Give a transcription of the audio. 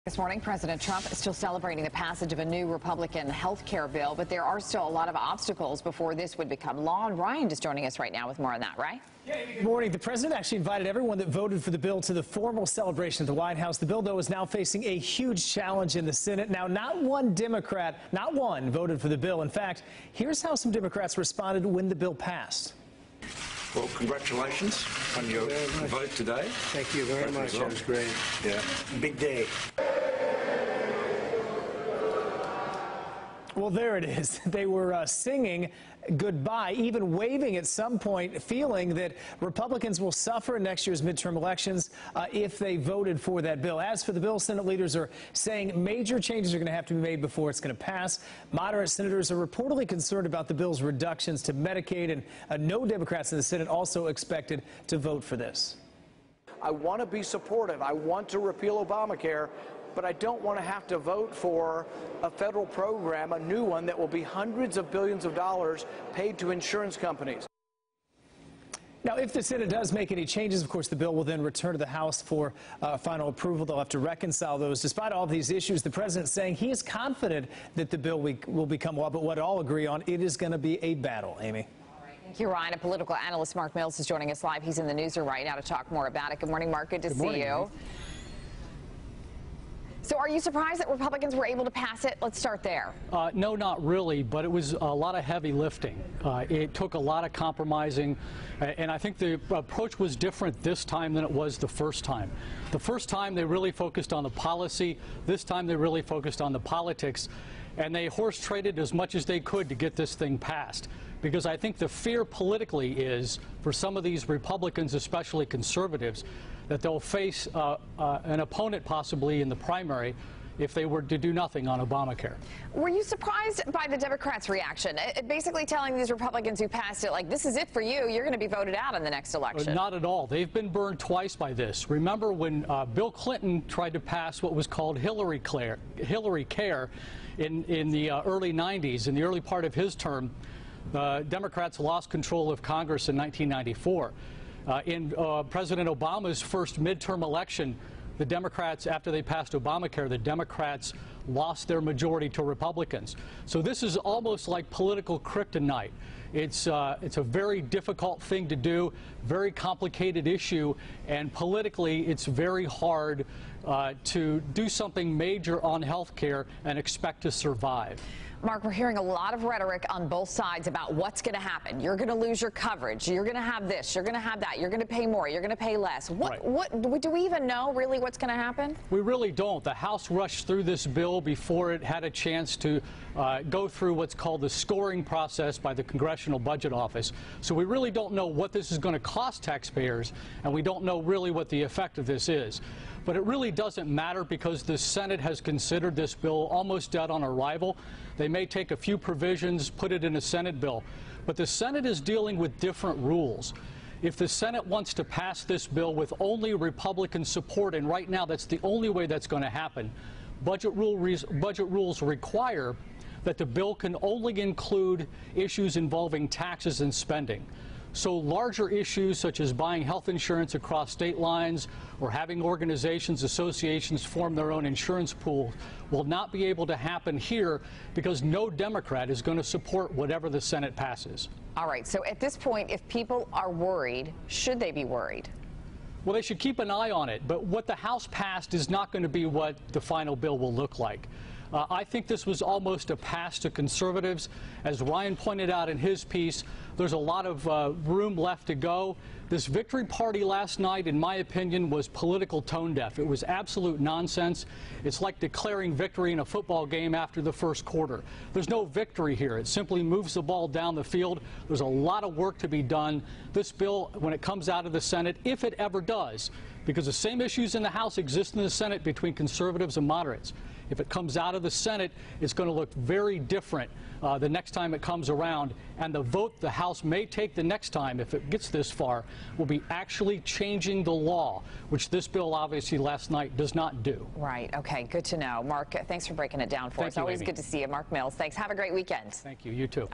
This morning, President Trump is still celebrating the passage of a new Republican health care bill, but there are still a lot of obstacles before this would become law. And Ryan is joining us right now with more on that, right? Good morning. The president actually invited everyone that voted for the bill to the formal celebration at the White House. The bill, though, is now facing a huge challenge in the Senate. Now, not one Democrat, not one, voted for the bill. In fact, here's how some Democrats responded when the bill passed. Well, congratulations on your vote today. Thank you very much. That was great. Yeah. Big day. Well, there it is. They were singing goodbye, even waving at some point, feeling that Republicans will suffer in next year's midterm elections if they voted for that bill. As for the bill, Senate leaders are saying major changes are going to have to be made before it's going to pass. Moderate senators are reportedly concerned about the bill's reductions to Medicaid, and no Democrats in the Senate also expected to vote for this. I want to be supportive. I want to repeal Obamacare, but I don't want to have to vote for a federal program, a new one that will be hundreds of billions of dollars paid to insurance companies. Now, if the Senate does make any changes, of course, the bill will then return to the House for final approval. They'll have to reconcile those. Despite all of these issues, the president is saying he is confident that the bill will become law, but what all agree on, it is going to be a battle. Amy. Thank you, Ryan. A political analyst, Mark Mills, is joining us live. He's in the newsroom right now to talk more about it. Good morning, Mark. Good to see you. So are you surprised that Republicans were able to pass it? Let's start there. No, not really, but it was a lot of heavy lifting. It took a lot of compromising, and I think the approach was different this time than it was the first time. The first time they really focused on the policy. This time they really focused on the politics, and they horse traded as much as they could to get this thing passed. Because I think the fear politically is, for some of these Republicans, especially conservatives, that they'll face an opponent possibly in the primary if they were to do nothing on Obamacare. Were you surprised by the Democrats' reaction? Basically telling these Republicans who passed it, like, this is it for you, you're going to be voted out in the next election. Not at all. They've been burned twice by this. Remember when Bill Clinton tried to pass what was called Hillary Care in the early 90s, in the early part of his term, Democrats lost control of Congress in 1994. In President Obama's first midterm election, the Democrats, after they passed Obamacare, the Democrats lost their majority to Republicans. So this is almost like political kryptonite. It's a very difficult thing to do, very complicated issue, and politically it's very hard to do something major on health care and expect to survive. Mark, we're hearing a lot of rhetoric on both sides about what's going to happen. You're going to lose your coverage. You're going to have this. You're going to have that. You're going to pay more. You're going to pay less. What do we even know really what's going to happen? We really don't. The House rushed through this bill before it had a chance to go through what's called the scoring process by the Congressional Budget Office. So we really don't know what this is going to cost taxpayers, and we don't know really what the effect of this is. But it really doesn't matter because the Senate has considered this bill almost dead on arrival. They may take a few provisions, put it in a Senate bill, but the Senate is dealing with different rules. If the Senate wants to pass this bill with only Republican support, and right now that's the only way that's going to happen, budget rules require that the bill can only include issues involving taxes and spending. So larger issues such as buying health insurance across state lines or having organizations, associations form their own insurance pool will not be able to happen here because no Democrat is going to support whatever the Senate passes. All right. So at this point, if people are worried, should they be worried? Well, they should keep an eye on it. But what the House passed is not going to be what the final bill will look like. I think this was almost a pass to conservatives. As Ryan pointed out in his piece, there's a lot of room left to go. This victory party last night, in my opinion, was political tone deaf. It was absolute nonsense. It's like declaring victory in a football game after the first quarter. There's no victory here. It simply moves the ball down the field. There's a lot of work to be done. This bill, when it comes out of the Senate, if it ever does, because the same issues in the House exist in the Senate between conservatives and moderates. If it comes out of the Senate, it's going to look very different the next time it comes around. And the vote the House may take the next time, if it gets this far, will be actually changing the law, which this bill obviously last night does not do. Right. Okay. Good to know. Mark, thanks for breaking it down for us. Thank you, Always Amy. good to see you. Mark Mills, thanks. Have a great weekend. Thank you. You too.